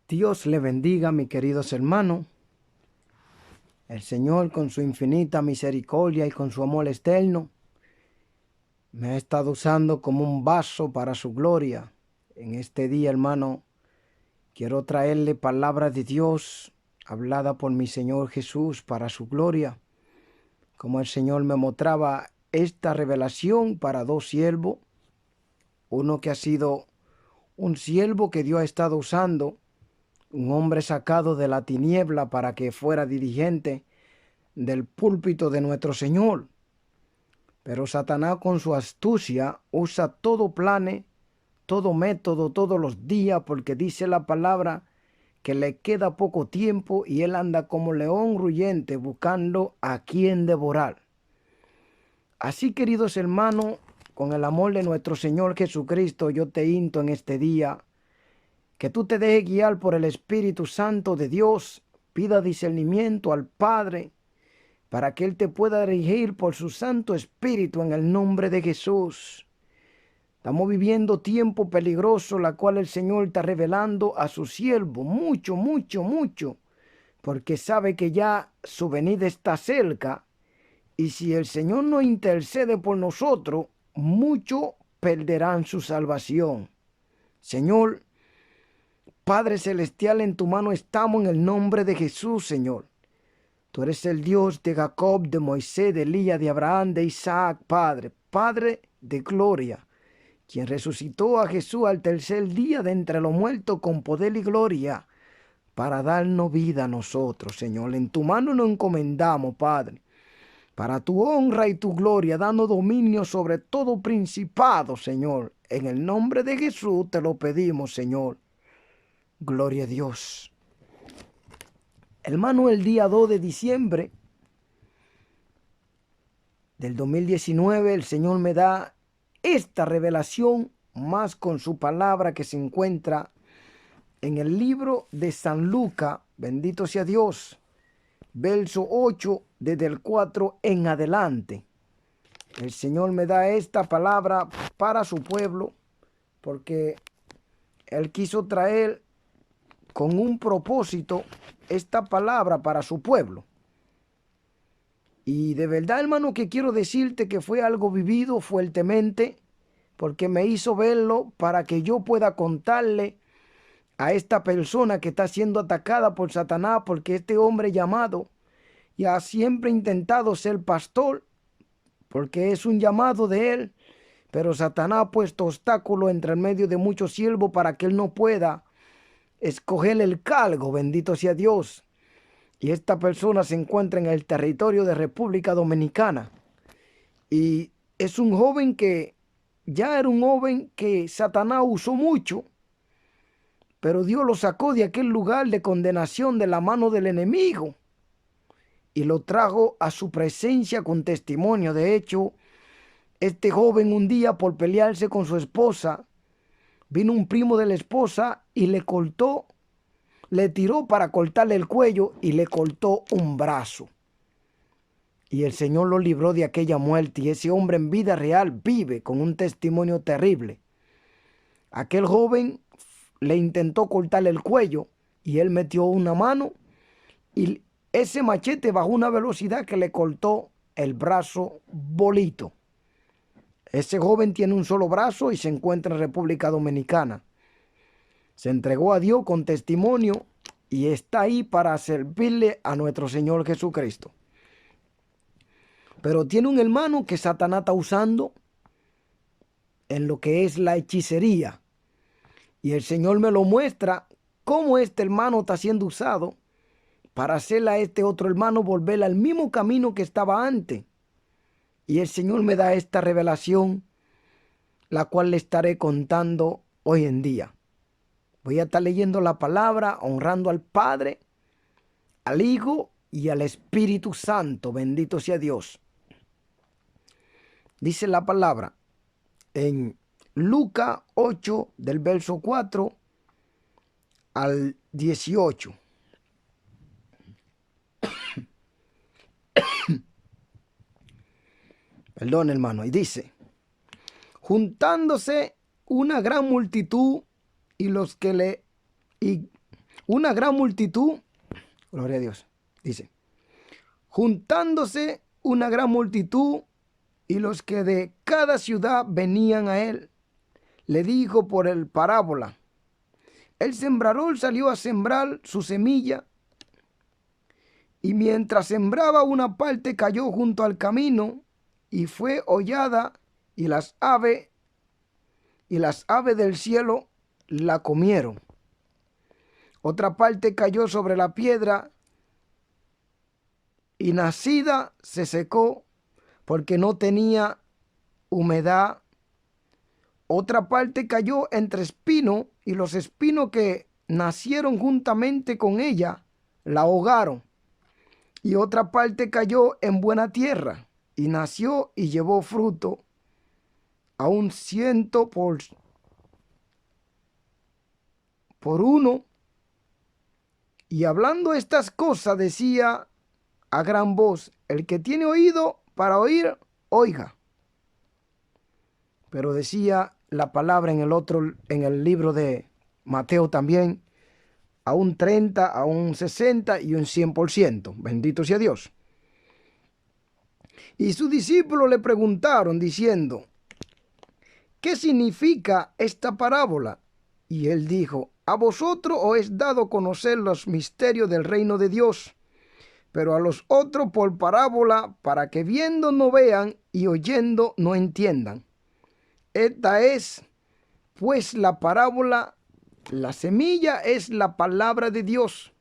Dios le bendiga, mis queridos hermanos. El Señor, con su infinita misericordia y con su amor eterno, me ha estado usando como un vaso para su gloria. En este día, hermano, quiero traerle palabra de Dios hablada por mi Señor Jesús para su gloria. Como el Señor me mostraba esta revelación para dos siervos, uno que ha sido un siervo que Dios ha estado usando, un hombre sacado de la tiniebla para que fuera dirigente del púlpito de nuestro Señor. Pero Satanás, con su astucia, usa todo plane, todo método, todos los días, porque dice la palabra que le queda poco tiempo y él anda como león ruyente buscando a quien devorar. Así, queridos hermanos, con el amor de nuestro Señor Jesucristo, yo te insto en este día que tú te dejes guiar por el Espíritu Santo de Dios, pida discernimiento al Padre, para que Él te pueda dirigir por su Santo Espíritu en el nombre de Jesús. Estamos viviendo tiempo peligroso, la cual el Señor está revelando a su siervo, mucho, mucho, mucho, porque sabe que ya su venida está cerca, y si el Señor no intercede por nosotros, muchos perderán su salvación. Señor, Padre Celestial, en tu mano estamos en el nombre de Jesús, Señor. Tú eres el Dios de Jacob, de Moisés, de Elías, de Abraham, de Isaac, Padre, Padre de gloria, quien resucitó a Jesús al tercer día de entre los muertos con poder y gloria, para darnos vida a nosotros, Señor. En tu mano nos encomendamos, Padre, para tu honra y tu gloria, dando dominio sobre todo principado, Señor. En el nombre de Jesús te lo pedimos, Señor. Gloria a Dios. Hermano, el día 2 de diciembre del 2019, el Señor me da esta revelación, más con su palabra que se encuentra en el libro de San Lucas, bendito sea Dios, verso 8, desde el 4 en adelante. El Señor me da esta palabra para su pueblo, porque Él quiso traer con un propósito esta palabra para su pueblo. Y de verdad, hermano, que quiero decirte que fue algo vivido fuertemente, porque me hizo verlo para que yo pueda contarle a esta persona que está siendo atacada por Satanás, porque este hombre llamado ya siempre ha intentado ser pastor, porque es un llamado de él, pero Satanás ha puesto obstáculo entre el medio de muchos siervos para que él no pueda escoger el cargo, bendito sea Dios. Y esta persona se encuentra en el territorio de República Dominicana. Y es un joven que ya era un joven que Satanás usó mucho, pero Dios lo sacó de aquel lugar de condenación de la mano del enemigo y lo trajo a su presencia con testimonio. De hecho, este joven un día, por pelearse con su esposa, vino un primo de la esposa y le cortó, le tiró para cortarle el cuello y le cortó un brazo. Y el Señor lo libró de aquella muerte, y ese hombre en vida real vive con un testimonio terrible. Aquel joven le intentó cortarle el cuello y él metió una mano y ese machete bajó una velocidad que le cortó el brazo bolito. Ese joven tiene un solo brazo y se encuentra en República Dominicana. Se entregó a Dios con testimonio y está ahí para servirle a nuestro Señor Jesucristo. Pero tiene un hermano que Satanás está usando en lo que es la hechicería. Y el Señor me lo muestra cómo este hermano está siendo usado para hacerle a este otro hermano volver al mismo camino que estaba antes. Y el Señor me da esta revelación, la cual le estaré contando hoy en día. Voy a estar leyendo la palabra, honrando al Padre, al Hijo y al Espíritu Santo. Bendito sea Dios. Dice la palabra en Lucas 8, del verso 4 al 18. Perdón, hermano. Y dice: juntándose una gran multitud y una gran multitud, gloria a Dios, dice, juntándose una gran multitud y los que de cada ciudad venían a él, le dijo por el parábola, el sembrador salió a sembrar su semilla y mientras sembraba una parte cayó junto al camino y fue hollada y las aves del cielo la comieron. Otra parte cayó sobre la piedra y nacida se secó porque no tenía humedad. Otra parte cayó entre espinos y los espinos que nacieron juntamente con ella la ahogaron. Y otra parte cayó en buena tierra y nació y llevó fruto a un 100 por uno. Y hablando estas cosas decía a gran voz, el que tiene oído para oír, oiga. Pero decía la palabra en el libro de Mateo también, a un 30, a un 60 y un 100%. Bendito sea Dios. Y sus discípulos le preguntaron diciendo, ¿qué significa esta parábola? Y él dijo, a vosotros os es dado conocer los misterios del reino de Dios, pero a los otros por parábola, para que viendo no vean y oyendo no entiendan. Esta es, pues, la parábola. La semilla es la palabra de Dios,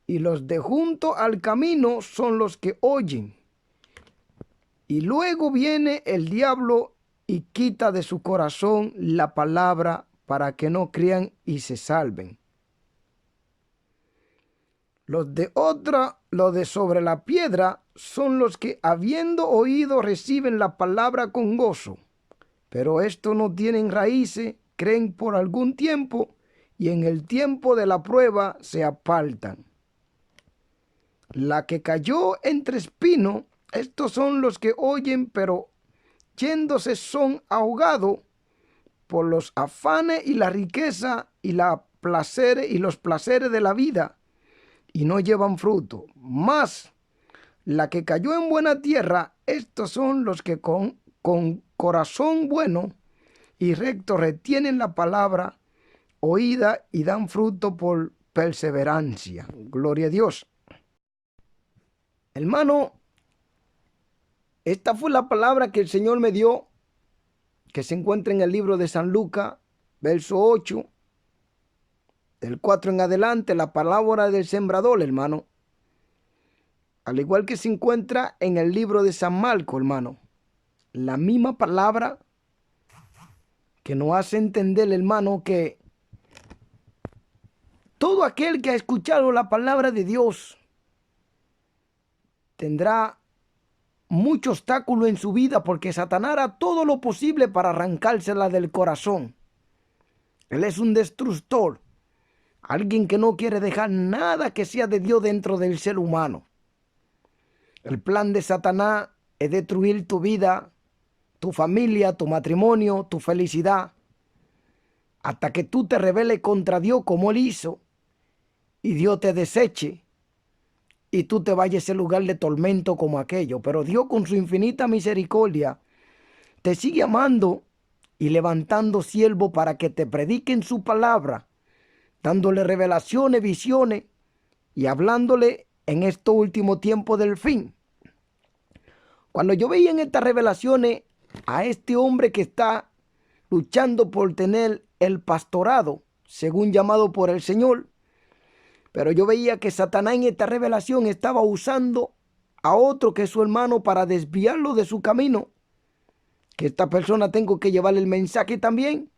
y los de junto al camino son los que oyen. Y luego viene el diablo y quita de su corazón la palabra para que no crean y se salven. Los de sobre la piedra son los que, habiendo oído, reciben la palabra con gozo. Pero estos no tienen raíces, creen por algún tiempo y en el tiempo de la prueba se apartan. La que cayó entre espinos, estos son los que oyen, pero yéndose son ahogados por los afanes y la riqueza y los placeres de la vida, y no llevan fruto. Mas la que cayó en buena tierra, estos son los que con corazón bueno y recto retienen la palabra oída y dan fruto por perseverancia. Gloria a Dios. Hermano, esta fue la palabra que el Señor me dio, que se encuentra en el libro de San Lucas, verso 8, del 4 en adelante, la palabra del sembrador, hermano. Al igual que se encuentra en el libro de San Marcos, hermano. La misma palabra que nos hace entender, hermano, que todo aquel que ha escuchado la palabra de Dios tendrá mucho obstáculo en su vida, porque Satanás hará todo lo posible para arrancársela del corazón. Él es un destructor, alguien que no quiere dejar nada que sea de Dios dentro del ser humano. El plan de Satanás es destruir tu vida, tu familia, tu matrimonio, tu felicidad, hasta que tú te rebeles contra Dios como Él hizo, y Dios te deseche, y tú te vayas a ese lugar de tormento como aquello. Pero Dios, con su infinita misericordia, te sigue amando y levantando siervos para que te prediquen su palabra, dándole revelaciones, visiones y hablándole en estos últimos tiempos del fin. Cuando yo veía en estas revelaciones a este hombre que está luchando por tener el pastorado, según llamado por el Señor, pero yo veía que Satanás en esta revelación estaba usando a otro que es su hermano para desviarlo de su camino, que esta persona tengo que llevarle el mensaje también.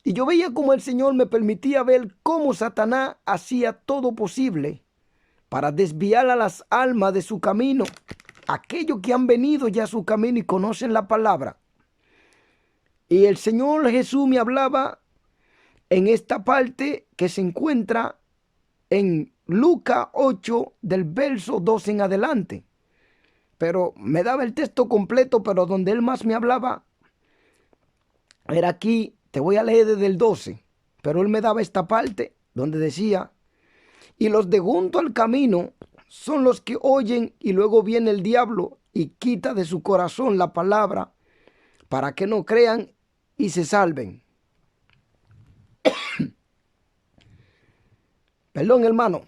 Y yo veía como el Señor me permitía ver cómo Satanás hacía todo posible para desviar a las almas de su camino, aquellos que han venido ya a su camino y conocen la palabra. Y el Señor Jesús me hablaba en esta parte que se encuentra en Lucas 8, del verso 12 en adelante. Pero me daba el texto completo, pero donde él más me hablaba era aquí. Te voy a leer desde el 12, pero él me daba esta parte donde decía, y los de junto al camino son los que oyen y luego viene el diablo y quita de su corazón la palabra para que no crean y se salven. Perdón, hermano.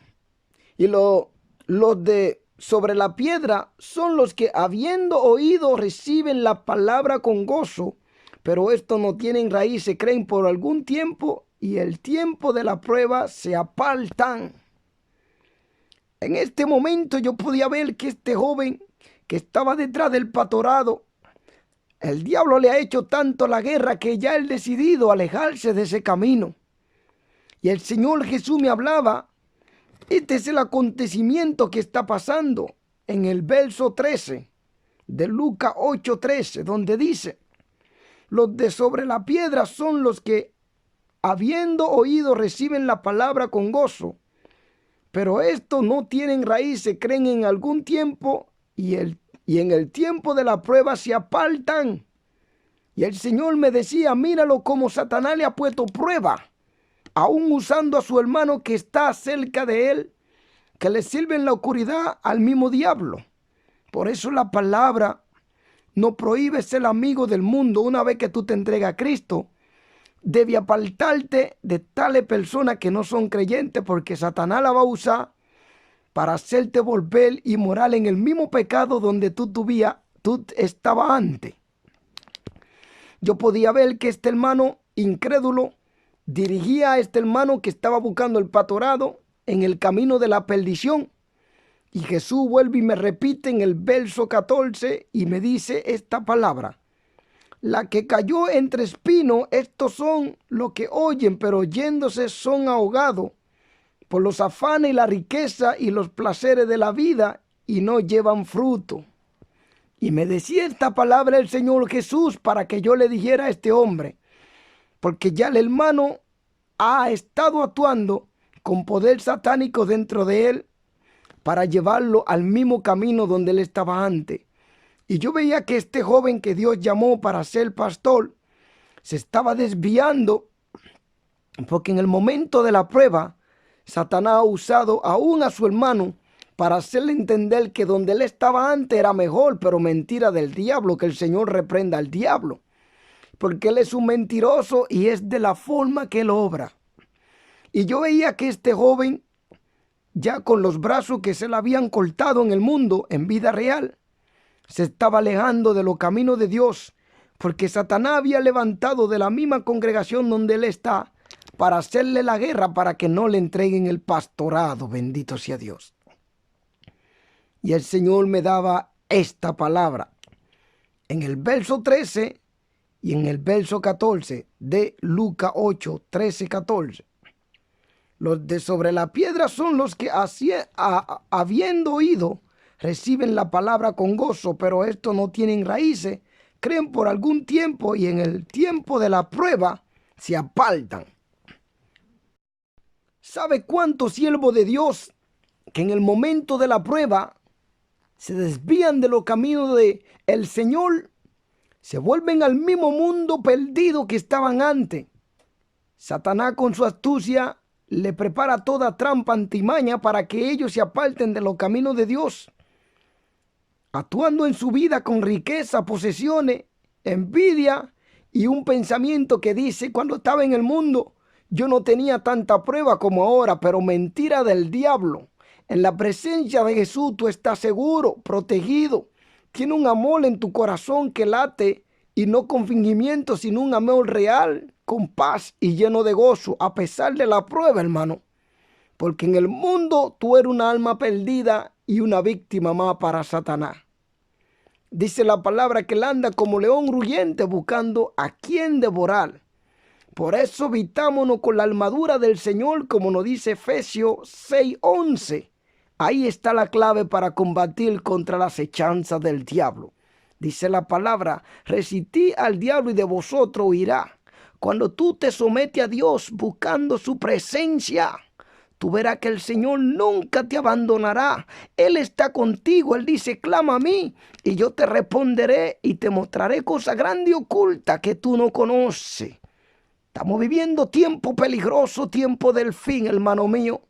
Y los de sobre la piedra son los que habiendo oído reciben la palabra con gozo, pero estos no tienen raíz, se creen por algún tiempo y el tiempo de la prueba se apartan. En este momento yo podía ver que este joven que estaba detrás del pastorado, el diablo le ha hecho tanto la guerra que ya él decidido alejarse de ese camino. Y el Señor Jesús me hablaba, este es el acontecimiento que está pasando en el verso 13 de Lucas 8:13, donde dice, los de sobre la piedra son los que habiendo oído reciben la palabra con gozo, pero estos no tienen raíz, se creen en algún tiempo y en el tiempo de la prueba se apartan. Y el Señor me decía, míralo como Satanás le ha puesto prueba, aún usando a su hermano que está cerca de él, que le sirve en la oscuridad al mismo diablo. Por eso la palabra no prohíbe ser amigo del mundo. Una vez que tú te entregas a Cristo, debe apartarte de tales personas que no son creyentes, porque Satanás la va a usar para hacerte volver y morar en el mismo pecado donde tú estabas antes. Yo podía ver que este hermano incrédulo dirigía a este hermano que estaba buscando el pastorado en el camino de la perdición. Y Jesús vuelve y me repite en el verso 14 y me dice esta palabra. La que cayó entre espinos, estos son los que oyen, pero oyéndose son ahogados por los afanes y la riqueza y los placeres de la vida y no llevan fruto. Y me decía esta palabra el Señor Jesús para que yo le dijera a este hombre, porque ya el hermano ha estado actuando con poder satánico dentro de él para llevarlo al mismo camino donde él estaba antes. Y yo veía que este joven que Dios llamó para ser pastor se estaba desviando, porque en el momento de la prueba Satanás ha usado aún a su hermano para hacerle entender que donde él estaba antes era mejor, pero mentira del diablo, que el Señor reprenda al diablo, porque él es un mentiroso y es de la forma que él obra. Y yo veía que este joven, ya con los brazos que se le habían cortado en el mundo, en vida real, se estaba alejando de los caminos de Dios, porque Satanás había levantado de la misma congregación donde él está para hacerle la guerra, para que no le entreguen el pastorado. Bendito sea Dios. Y el Señor me daba esta palabra en el verso 13 y en el verso 14 de Lucas 8, 13, 14. Los de sobre la piedra son los que habiendo oído reciben la palabra con gozo, pero estos no tienen raíces, creen por algún tiempo y en el tiempo de la prueba se apartan. ¿Sabe cuántos siervos de Dios que en el momento de la prueba se desvían de los caminos del Señor, se vuelven al mismo mundo perdido que estaban antes? Satanás con su astucia le prepara toda trampa antimaña para que ellos se aparten de los caminos de Dios, actuando en su vida con riqueza, posesiones, envidia y un pensamiento que dice, cuando estaba en el mundo yo no tenía tanta prueba como ahora, pero mentira del diablo. En la presencia de Jesús tú estás seguro, protegido. Tiene un amor en tu corazón que late, y no con fingimiento, sino un amor real, con paz y lleno de gozo, a pesar de la prueba, hermano. Porque en el mundo tú eres una alma perdida y una víctima más para Satanás. Dice la palabra que él anda como león rugiente buscando a quien devorar. Por eso vistámonos con la armadura del Señor, como nos dice Efesios 6:11. Ahí está la clave para combatir contra las acechanzas del diablo. Dice la palabra, resistid al diablo y de vosotros huirá. Cuando tú te sometes a Dios buscando su presencia, tú verás que el Señor nunca te abandonará. Él está contigo. Él dice, clama a mí y yo te responderé y te mostraré cosas grandes y ocultas que tú no conoces. Estamos viviendo tiempo peligroso, tiempo del fin, hermano mío.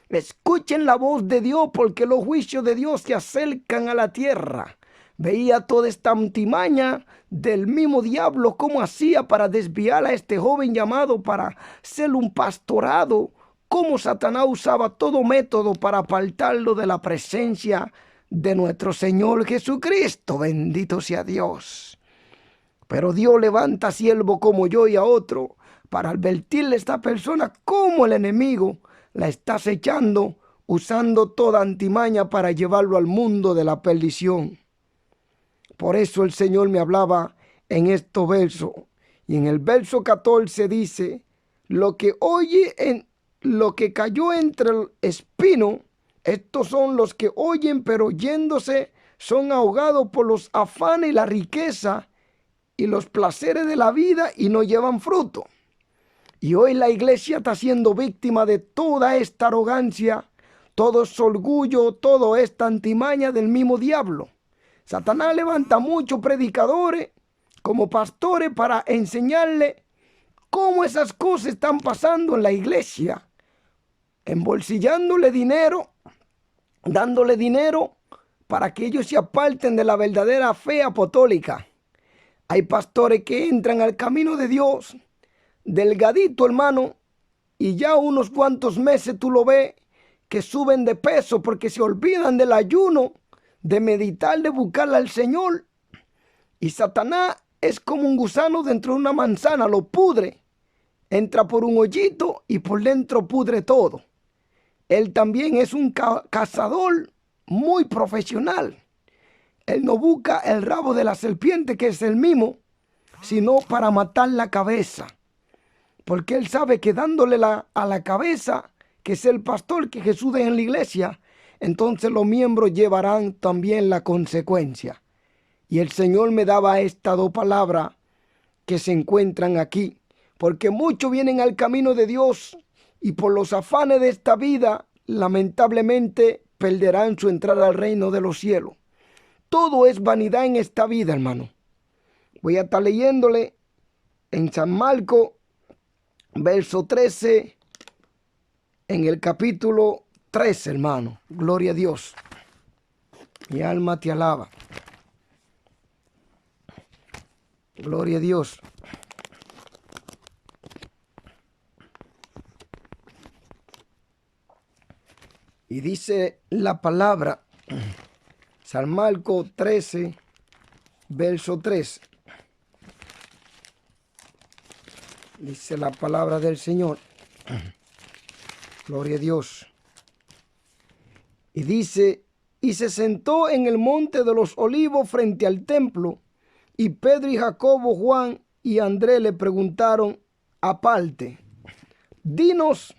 Escuchen la voz de Dios, porque los juicios de Dios se acercan a la tierra. Veía toda esta antimaña del mismo diablo, cómo hacía para desviar a este joven llamado para ser un pastorado, cómo Satanás usaba todo método para apartarlo de la presencia de nuestro Señor Jesucristo. Bendito sea Dios. Pero Dios levanta siervo como yo y a otro para advertirle a esta persona cómo el enemigo la está acechando, usando toda antimaña para llevarlo al mundo de la perdición. Por eso el Señor me hablaba en estos versos. Y en el verso 14 dice, lo que cayó entre el espino, estos son los que oyen, pero yéndose son ahogados por los afanes y la riqueza y los placeres de la vida y no llevan fruto. Y hoy la iglesia está siendo víctima de toda esta arrogancia, todo ese orgullo, toda esta antimaña del mismo diablo. Satanás levanta muchos predicadores como pastores para enseñarle cómo esas cosas están pasando en la iglesia, embolsillándole dinero, dándole dinero para que ellos se aparten de la verdadera fe apostólica. Hay pastores que entran al camino de Dios delgadito, hermano, y ya unos cuantos meses tú lo ves que suben de peso porque se olvidan del ayuno, de meditar, de buscarle al Señor. Y Satanás es como un gusano dentro de una manzana, lo pudre. Entra por un hoyito y por dentro pudre todo. Él también es un cazador muy profesional. Él no busca el rabo de la serpiente, que es el mismo, sino para matar la cabeza. Porque él sabe que dándole a la cabeza, que es el pastor que Jesús deja en la iglesia, entonces los miembros llevarán también la consecuencia. Y el Señor me daba estas dos palabras que se encuentran aquí. Porque muchos vienen al camino de Dios y por los afanes de esta vida, lamentablemente, perderán su entrada al reino de los cielos. Todo es vanidad en esta vida, hermano. Voy a estar leyéndole en San Marcos, verso 13, en el capítulo 13, hermano. Gloria a Dios. Mi alma te alaba. Gloria a Dios. Y dice la palabra, San Marcos 13, verso 3. Dice la palabra del Señor. Gloria a Dios. Y dice, y se sentó en el monte de los olivos frente al templo, y Pedro y Jacobo, Juan y Andrés le preguntaron aparte, dinos,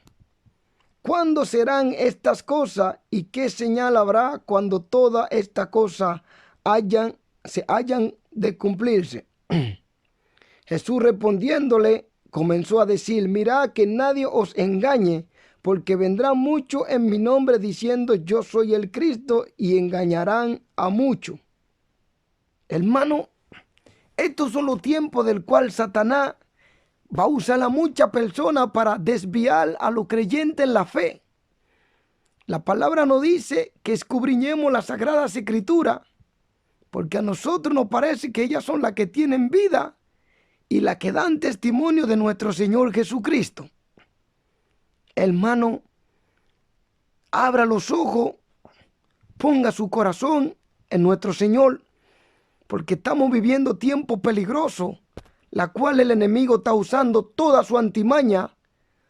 ¿cuándo serán estas cosas y qué señal habrá cuando todas estas cosas se hayan de cumplirse? Jesús respondiéndole comenzó a decir, mirad que nadie os engañe, porque vendrán muchos en mi nombre diciendo yo soy el Cristo y engañarán a muchos. Hermano, estos son los tiempos del cual Satanás va a usar a muchas personas para desviar a los creyentes en la fe. La palabra nos dice que escudriñemos las sagradas escrituras, porque a nosotros nos parece que ellas son las que tienen vida y las que dan testimonio de nuestro Señor Jesucristo. Hermano, abra los ojos, ponga su corazón en nuestro Señor, porque estamos viviendo tiempos peligrosos, la cual el enemigo está usando toda su antimaña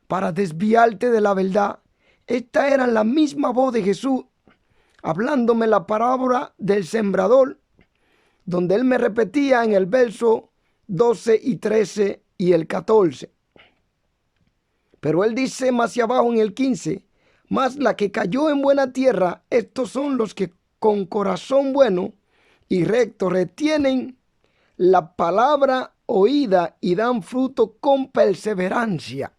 para desviarte de la verdad. Esta era la misma voz de Jesús, hablándome la parábola del sembrador, donde él me repetía en el verso 12 y 13 y el 14. Pero él dice más hacia abajo en el 15, mas la que cayó en buena tierra, estos son los que con corazón bueno y recto retienen la palabra oída y dan fruto con perseverancia.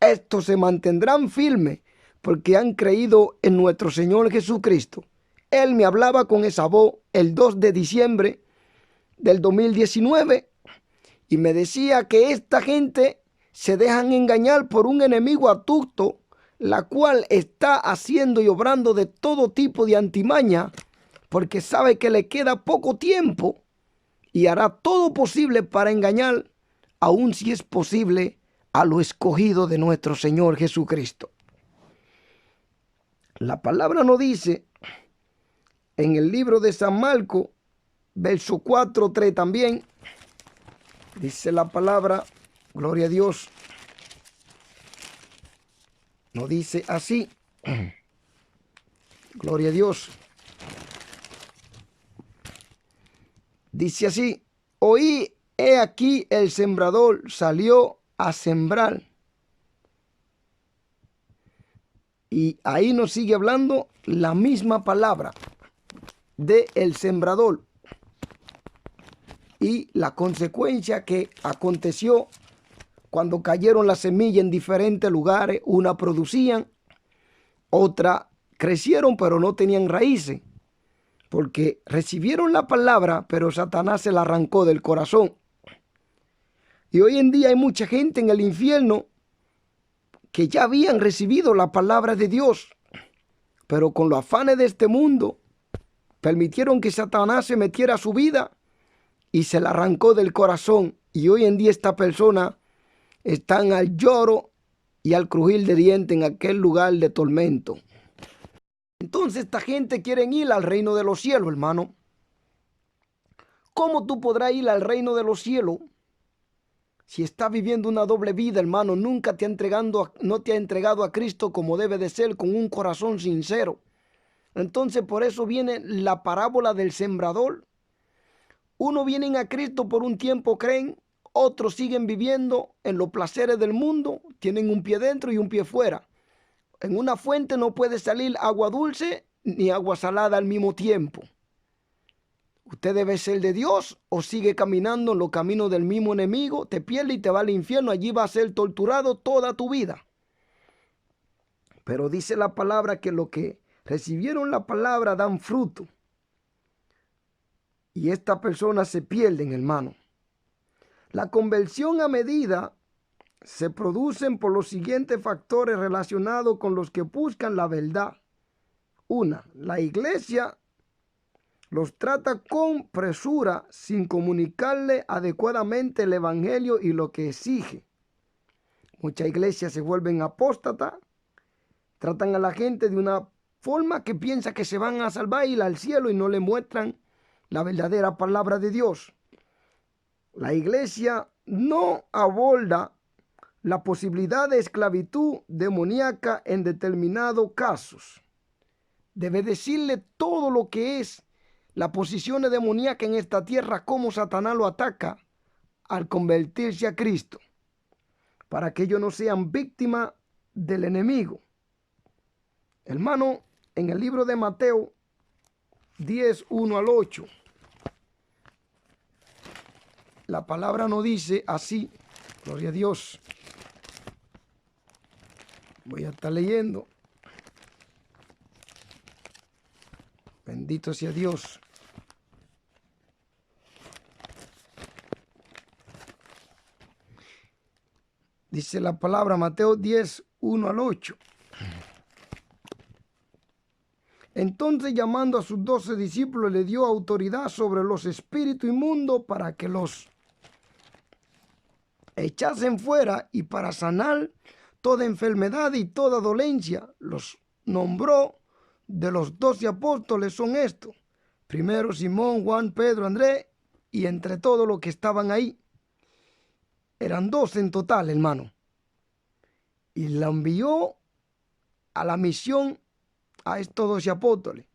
Estos se mantendrán firmes porque han creído en nuestro Señor Jesucristo. Él me hablaba con esa voz el 2 de diciembre del 2019 y me decía que esta gente se dejan engañar por un enemigo astuto, la cual está haciendo y obrando de todo tipo de antimaña, porque sabe que le queda poco tiempo y hará todo posible para engañar, aun si es posible, a lo escogido de nuestro Señor Jesucristo. La palabra nos dice en el libro de San Marcos, verso 4:3 también, dice la palabra, gloria a Dios, nos dice así, gloria a Dios, dice así: oí, he aquí el sembrador salió a sembrar. Y ahí nos sigue hablando la misma palabra de el sembrador y la consecuencia que aconteció cuando cayeron las semillas en diferentes lugares. Una producían, otra crecieron, pero no tenían raíces, porque recibieron la palabra, pero Satanás se la arrancó del corazón. Y hoy en día hay mucha gente en el infierno que ya habían recibido la palabra de Dios, pero con los afanes de este mundo permitieron que Satanás se metiera a su vida y se la arrancó del corazón. Y hoy en día esta persona están al lloro y al crujir de dientes en aquel lugar de tormento. Entonces esta gente quiere ir al reino de los cielos, hermano. ¿Cómo tú podrás ir al reino de los cielos si estás viviendo una doble vida, hermano? Nunca no te ha entregado a Cristo como debe de ser, con un corazón sincero. Entonces por eso viene la parábola del sembrador. Unos vienen a Cristo por un tiempo, creen. Otros siguen viviendo en los placeres del mundo. Tienen un pie dentro y un pie fuera. En una fuente no puede salir agua dulce ni agua salada al mismo tiempo. Usted debe ser de Dios o sigue caminando en los caminos del mismo enemigo, te pierde y te va al infierno. Allí va a ser torturado toda tu vida. Pero dice la palabra que los que recibieron la palabra dan fruto. Y estas personas se pierden, hermano. La conversión a medida se producen por los siguientes factores relacionados con los que buscan la verdad. Una, la iglesia los trata con presura sin comunicarle adecuadamente el evangelio y lo que exige. Muchas iglesias se vuelven apóstatas, tratan a la gente de una forma que piensa que se van a salvar y ir al cielo y no le muestran la verdadera palabra de Dios. La iglesia no aborda la posibilidad de esclavitud demoníaca en determinados casos. Debe decirle todo lo que es la posición demoníaca en esta tierra, cómo Satanás lo ataca al convertirse a Cristo, para que ellos no sean víctimas del enemigo. Hermano, en el libro de Mateo 10, 1 al 8, la palabra nos dice así, gloria a Dios. Voy a estar leyendo. Bendito sea Dios. Dice la palabra, Mateo 10, 1 al 8. Entonces, llamando a sus 12 discípulos, le dio autoridad sobre los espíritus inmundos para que los echasen fuera y para sanar toda enfermedad y toda dolencia. Los nombró. De los 12 apóstoles son estos: primero Simón, Juan, Pedro, Andrés, y entre todos los que estaban ahí. Eran 12 en total, hermano. Y la envió a la misión a estos 12 apóstoles.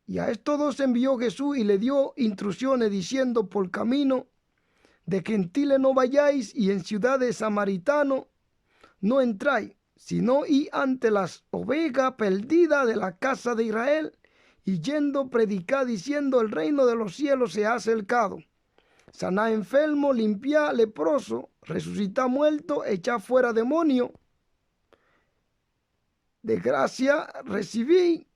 Y a estos 12 envió Jesús y le dio instrucciones diciendo: por camino de gentiles no vayáis, y en ciudades samaritanos no entráis, sino y ante las ovejas perdidas de la casa de Israel, y yendo predicar diciendo: el reino de los cielos se ha acercado. Saná enfermo, limpiar leproso, resucitar muerto, echar fuera demonio. De gracia recibite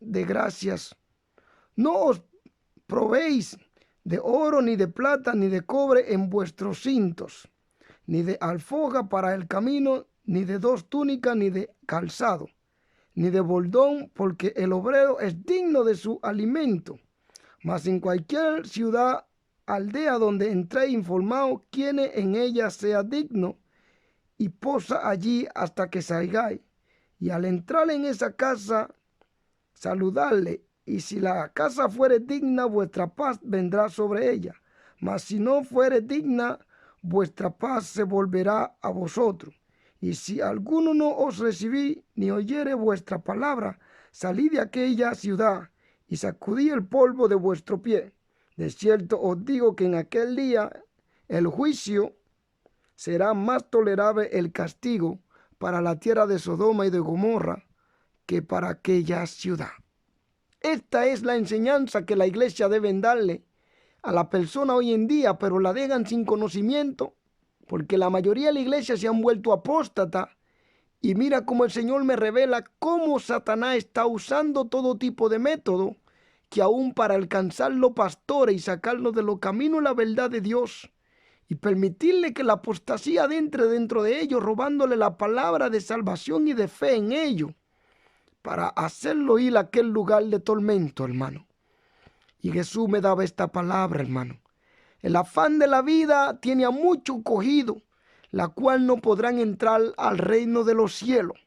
de gracias. No os probéis de oro, ni de plata, ni de cobre en vuestros cintos, ni de alforja para el camino, ni de dos túnicas, ni de calzado, ni de bordón, porque el obrero es digno de su alimento. Mas en cualquier ciudad, aldea donde entréis, informado quién en ella sea digno, y posa allí hasta que salgáis. Y al entrar en esa casa, saludarle, y si la casa fuere digna, vuestra paz vendrá sobre ella. Mas si no fuere digna, vuestra paz se volverá a vosotros. Y si alguno no os recibí, ni oyere vuestra palabra, salid de aquella ciudad, y sacudí el polvo de vuestro pie. De cierto os digo que en aquel día el juicio será más tolerable el castigo para la tierra de Sodoma y de Gomorra que para aquella ciudad. Esta es la enseñanza que la iglesia debe darle a la persona hoy en día, pero la dejan sin conocimiento, porque la mayoría de la iglesia se han vuelto apóstata. Y mira cómo el Señor me revela cómo Satanás está usando todo tipo de método, que aún para alcanzar los pastores y sacarlos de los caminos de la verdad de Dios, y permitirle que la apostasía entre dentro de ellos, robándole la palabra de salvación y de fe en ellos, para hacerlo ir a aquel lugar de tormento, hermano. Y Jesús me daba esta palabra, hermano. El afán de la vida tiene a muchos cogido, la cual no podrán entrar al reino de los cielos.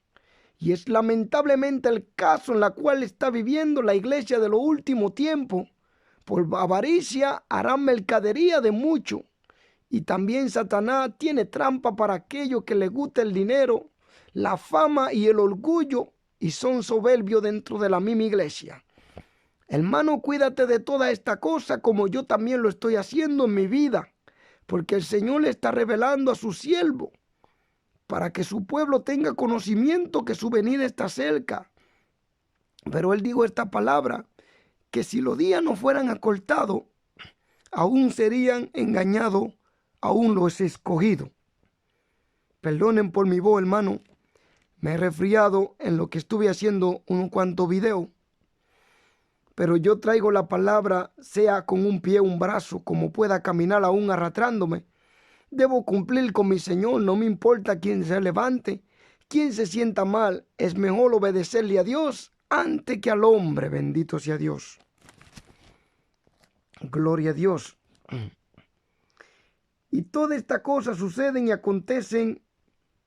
Y es lamentablemente el caso en la cual está viviendo la iglesia de los últimos tiempos. Por avaricia harán mercadería de mucho. Y también Satanás tiene trampa para aquellos que les gusta el dinero, la fama y el orgullo, y son soberbios dentro de la misma iglesia. Hermano, cuídate de toda esta cosa como yo también lo estoy haciendo en mi vida, porque el Señor le está revelando a su siervo para que su pueblo tenga conocimiento que su venida está cerca. Pero él dijo esta palabra, que si los días no fueran acortados, aún serían engañados, aún los escogidos. Perdonen por mi voz, hermano. Me he resfriado en lo que estuve haciendo unos cuantos videos. Pero yo traigo la palabra, sea con un pie, un brazo, como pueda caminar aún arrastrándome. Debo cumplir con mi Señor, no me importa quién se levante, quién se sienta mal. Es mejor obedecerle a Dios antes que al hombre, bendito sea Dios. Gloria a Dios. Y todas estas cosas suceden y acontecen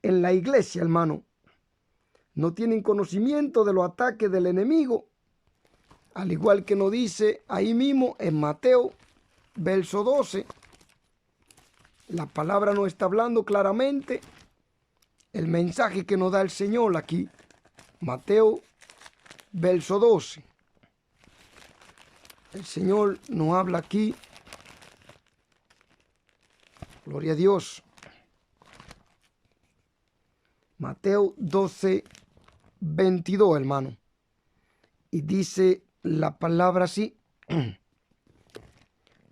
en la iglesia, hermano. No tienen conocimiento de los ataques del enemigo, al igual que nos dice ahí mismo en Mateo, verso 12. La palabra nos está hablando claramente el mensaje que nos da el Señor aquí. Mateo, verso 12. El Señor nos habla aquí. Gloria a Dios. Mateo 12, 22, hermano. Y dice la palabra así.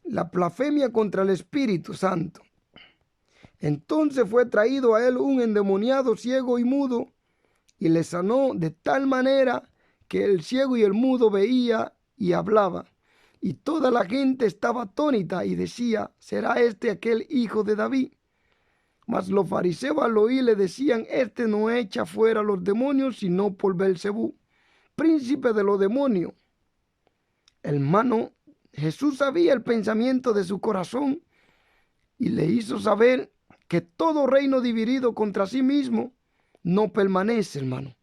La blasfemia contra el Espíritu Santo. Entonces fue traído a él un endemoniado ciego y mudo, y le sanó de tal manera que el ciego y el mudo veía y hablaba. Y toda la gente estaba atónita y decía, ¿será este aquel hijo de David? Mas los fariseos al oír le decían, este no echa fuera los demonios, sino por Belcebú, príncipe de los demonios. Hermano, Jesús sabía el pensamiento de su corazón y le hizo saber que todo reino dividido contra sí mismo no permanece, hermano.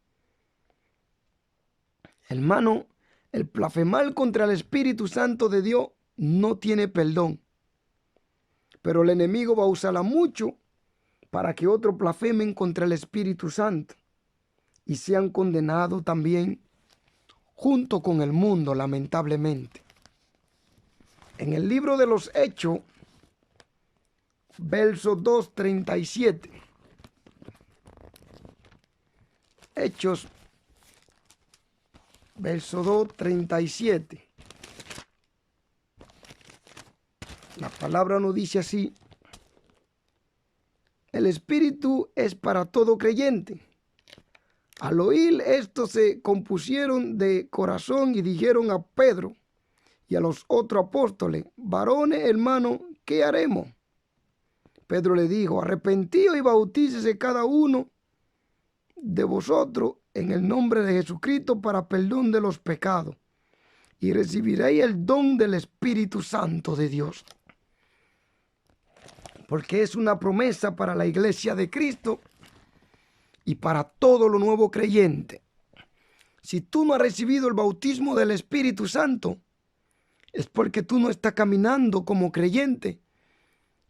Hermano, el blasfemar contra el Espíritu Santo de Dios no tiene perdón. Pero el enemigo va a usarla mucho para que otros blasfemen contra el Espíritu Santo y sean condenados también junto con el mundo, lamentablemente. En el libro de los Hechos, verso 2:37. Hechos, verso 2:37. La palabra nos dice así. El Espíritu es para todo creyente. Al oír esto se compusieron de corazón y dijeron a Pedro y a los otros apóstoles: varones, hermanos, ¿qué haremos? Pedro le dijo: arrepentíos y bautícese cada uno de vosotros en el nombre de Jesucristo para perdón de los pecados, y recibiréis el don del Espíritu Santo de Dios. Porque es una promesa para la iglesia de Cristo y para todo lo nuevo creyente. Si tú no has recibido el bautismo del Espíritu Santo, es porque tú no estás caminando como creyente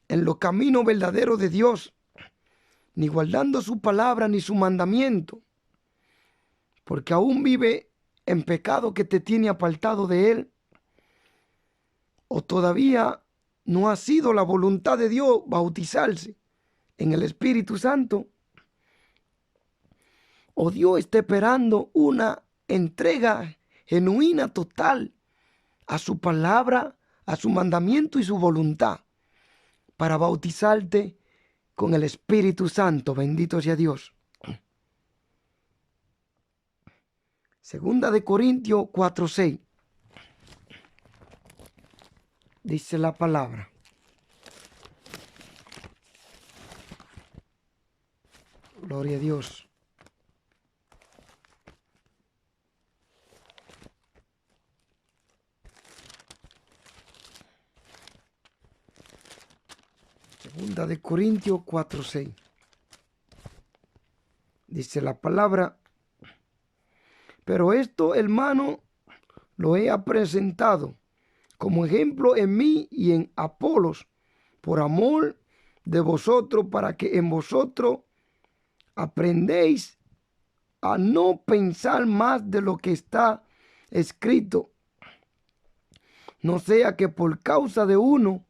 en los caminos verdaderos de Dios, ni guardando su palabra ni su mandamiento, porque aún vive en pecado que te tiene apartado de Él, o todavía no ha sido la voluntad de Dios bautizarse en el Espíritu Santo, o Dios está esperando una entrega genuina, total, a su palabra, a su mandamiento y su voluntad, para bautizarte con el Espíritu Santo. Bendito sea Dios. Segunda de Corintios 4:6. Dice la palabra: gloria a Dios. Segunda de Corintios 4:6. Dice la palabra: pero esto, hermano, lo he presentado como ejemplo en mí y en Apolos, por amor de vosotros, para que en vosotros aprendéis a no pensar más de lo que está escrito, no sea que por causa de uno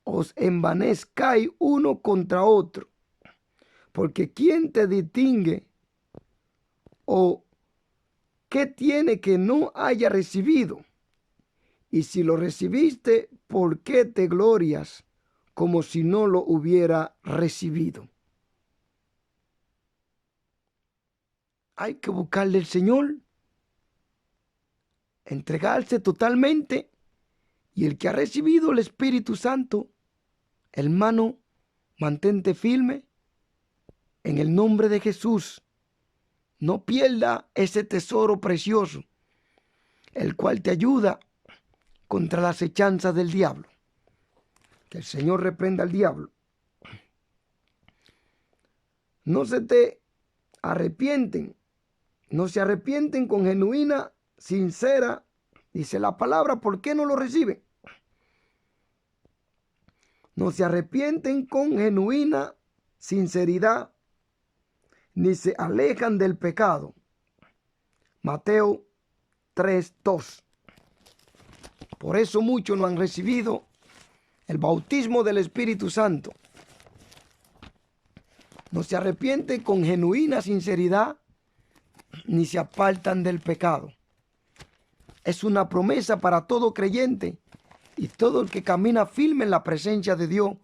os envanezcáis uno contra otro. Porque ¿quién te distingue? ¿O qué tiene que no haya recibido? Y si lo recibiste, ¿por qué te glorias como si no lo hubiera recibido? Hay que buscarle al Señor, entregarse totalmente. Y el que ha recibido el Espíritu Santo, hermano, mantente firme en el nombre de Jesús. No pierda ese tesoro precioso, el cual te ayuda contra las acechanzas del diablo. Que el Señor reprenda al diablo. No se arrepienten con genuina, sincera, dice la palabra. ¿Por qué no lo reciben? No se arrepienten con genuina sinceridad, ni se alejan del pecado. Mateo 3:2. Por eso muchos no han recibido el bautismo del Espíritu Santo. No se arrepienten con genuina sinceridad, ni se apartan del pecado. Es una promesa para todo creyente, y todo el que camina firme en la presencia de Dios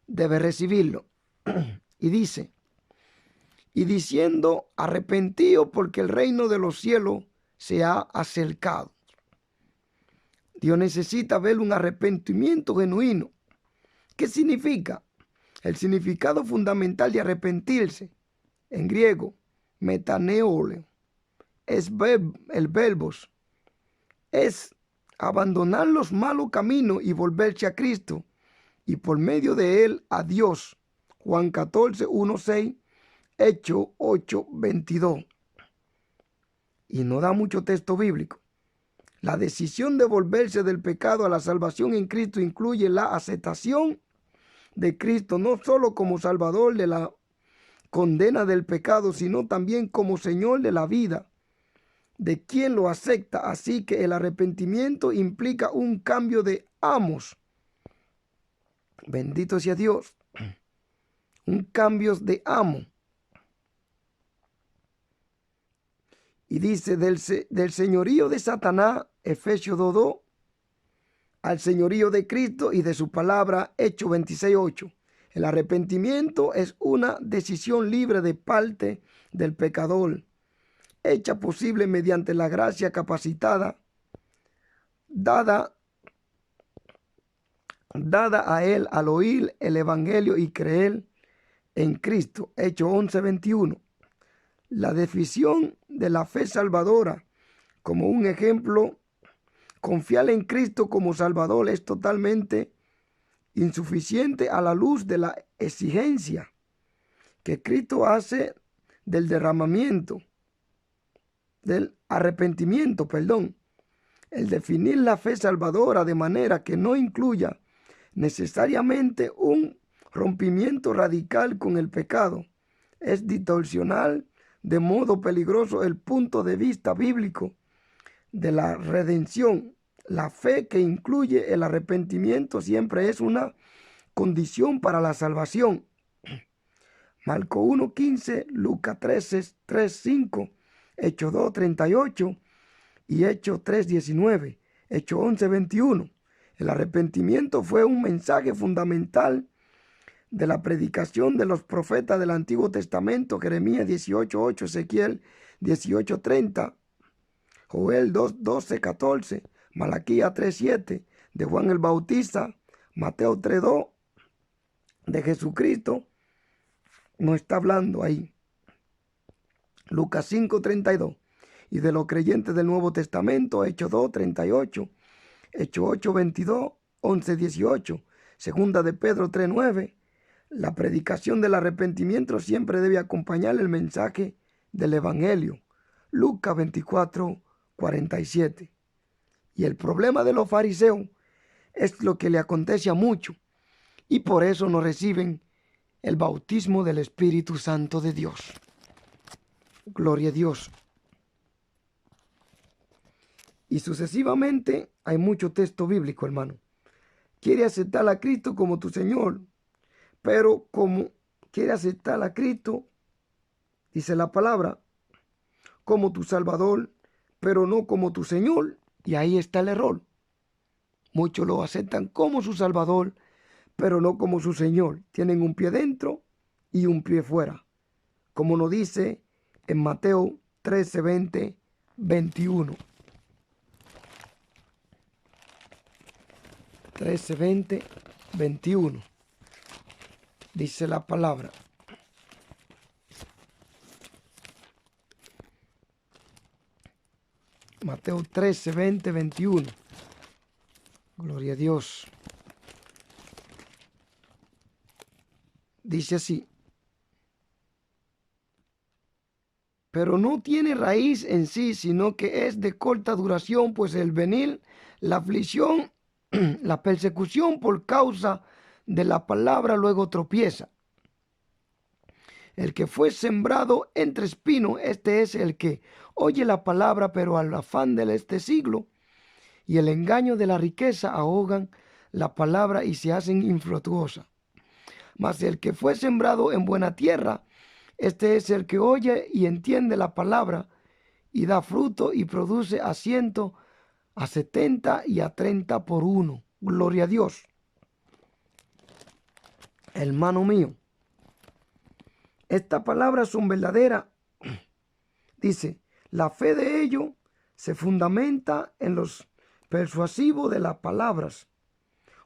debe recibirlo. Y dice: y diciendo, arrepentíos, porque el reino de los cielos se ha acercado. Dios necesita ver un arrepentimiento genuino. ¿Qué significa? El significado fundamental de arrepentirse, en griego, metaneole, es el verbos, es abandonar los malos caminos y volverse a Cristo, y por medio de él a Dios. Juan 14:1-6, Hechos 8:22. Y no da mucho texto bíblico. La decisión de volverse del pecado a la salvación en Cristo incluye la aceptación de Cristo, no solo como Salvador de la condena del pecado, sino también como Señor de la vida de quien lo acepta. Así que el arrepentimiento implica un cambio de amos. Bendito sea Dios. Un cambio de amo. Y dice del señorío de Satanás, Efesios 2:2, al señorío de Cristo y de su palabra, Hechos 26:8. El arrepentimiento es una decisión libre de parte del pecador, hecha posible mediante la gracia capacitada dada a él al oír el evangelio y creer en Cristo. Hechos 11:21. La definición de la fe salvadora como un ejemplo, confiar en Cristo como Salvador es totalmente insuficiente a la luz de la exigencia que Cristo hace del arrepentimiento. El definir la fe salvadora de manera que no incluya necesariamente un rompimiento radical con el pecado es distorsionar de modo peligroso el punto de vista bíblico de la redención. La fe que incluye el arrepentimiento siempre es una condición para la salvación. Marcos 1:15, Lucas 3:5, Hechos 2:38 y Hechos 3:19, Hechos 11:21. El arrepentimiento fue un mensaje fundamental de la predicación de los profetas del Antiguo Testamento: Jeremías 18:8, Ezequiel 18:30, Joel 2:12-14, Malaquías 3:7, de Juan el Bautista, Mateo 3:2, de Jesucristo no está hablando ahí. Lucas 5:32, y de los creyentes del Nuevo Testamento, Hechos 2:38, Hechos 8:22, 11:18, segunda de Pedro 3:9. La predicación del arrepentimiento siempre debe acompañar el mensaje del Evangelio. Lucas 24:47. Y el problema de los fariseos es lo que le acontece a muchos, y por eso no reciben el bautismo del Espíritu Santo de Dios. Gloria a Dios. Y sucesivamente hay mucho texto bíblico, hermano. Quiere aceptar a Cristo como tu Señor, pero como quiere aceptar a Cristo, dice la palabra, como tu Salvador, pero no como tu Señor. Y ahí está el error. Muchos lo aceptan como su Salvador, pero no como su Señor. Tienen un pie dentro y un pie fuera, como nos dice en Mateo 13:20-21. 13:20-21. Dice la palabra: Mateo 13:20-21. Gloria a Dios. Dice así: pero no tiene raíz en sí, sino que es de corta duración, pues el venir, la aflicción, la persecución por causa de la palabra luego tropieza. El que fue sembrado entre espinos, este es el que oye la palabra, pero al afán de este siglo y el engaño de la riqueza ahogan la palabra y se hacen infructuosa. Mas el que fue sembrado en buena tierra, este es el que oye y entiende la palabra y da fruto y produce a 100, a 70 y a 30 por uno. Gloria a Dios. Hermano mío, estas palabras son verdaderas. Dice, la fe de ellos se fundamenta en los persuasivos de las palabras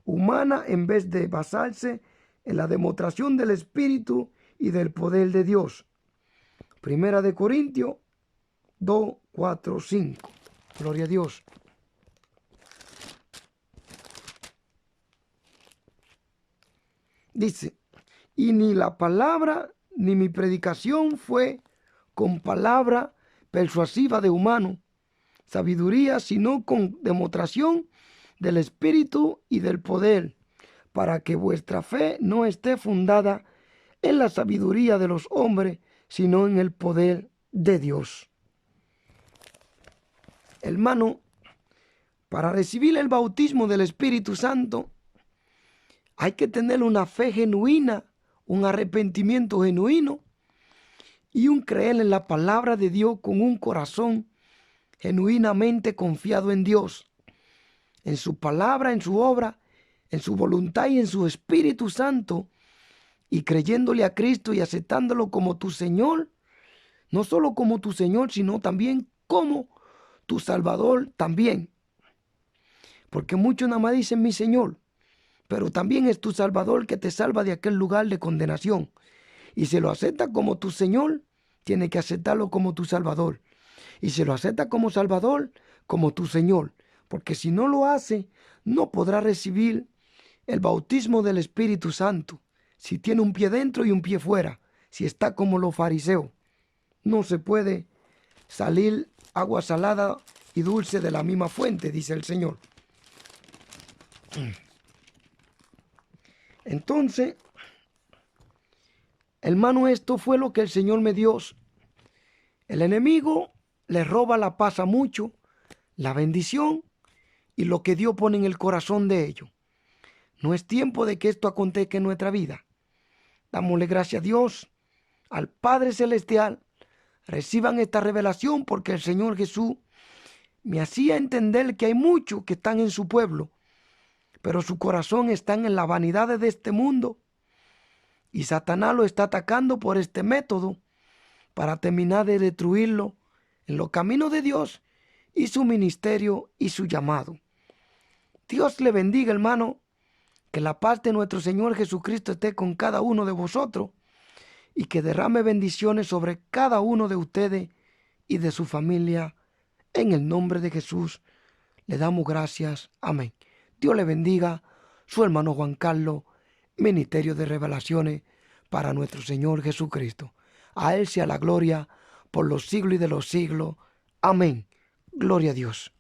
humanas en vez de basarse en la demostración del Espíritu y del poder de Dios. Primera de Corintios 2:4-5. Gloria a Dios. Dice, y ni la palabra ni mi predicación fue con palabra persuasiva de humano sabiduría, sino con demostración del Espíritu y del poder, para que vuestra fe no esté fundada en la sabiduría de los hombres, sino en el poder de Dios. Hermano, para recibir el bautismo del Espíritu Santo, hay que tener una fe genuina, un arrepentimiento genuino y un creer en la palabra de Dios con un corazón genuinamente confiado en Dios, en su palabra, en su obra, en su voluntad y en su Espíritu Santo, y creyéndole a Cristo y aceptándolo como tu Señor, no solo como tu Señor, sino también como tu Salvador también. Porque muchos nada más dicen mi Señor, pero también es tu Salvador que te salva de aquel lugar de condenación. Y si lo aceptas como tu Señor, tienes que aceptarlo como tu Salvador. Y si lo aceptas como Salvador, como tu Señor. Porque si no lo hace, no podrá recibir el bautismo del Espíritu Santo. Si tiene un pie dentro y un pie fuera. Si está como los fariseos. No se puede salir agua salada y dulce de la misma fuente, dice el Señor. Entonces, hermano, esto fue lo que el Señor me dio. El enemigo le roba la paz a muchos, la bendición y lo que Dios pone en el corazón de ellos. No es tiempo de que esto acontezca en nuestra vida. Dámosle gracias a Dios, al Padre Celestial. Reciban esta revelación porque el Señor Jesús me hacía entender que hay muchos que están en su pueblo, pero su corazón está en la vanidad de este mundo. Y Satanás lo está atacando por este método para terminar de destruirlo en los caminos de Dios y su ministerio y su llamado. Dios le bendiga, hermano. Que la paz de nuestro Señor Jesucristo esté con cada uno de vosotros y que derrame bendiciones sobre cada uno de ustedes y de su familia. En el nombre de Jesús le damos gracias. Amén. Dios le bendiga. Su hermano Juan Carlos, Ministerio de Revelaciones para nuestro Señor Jesucristo. A Él sea la gloria por los siglos y de los siglos. Amén. Gloria a Dios.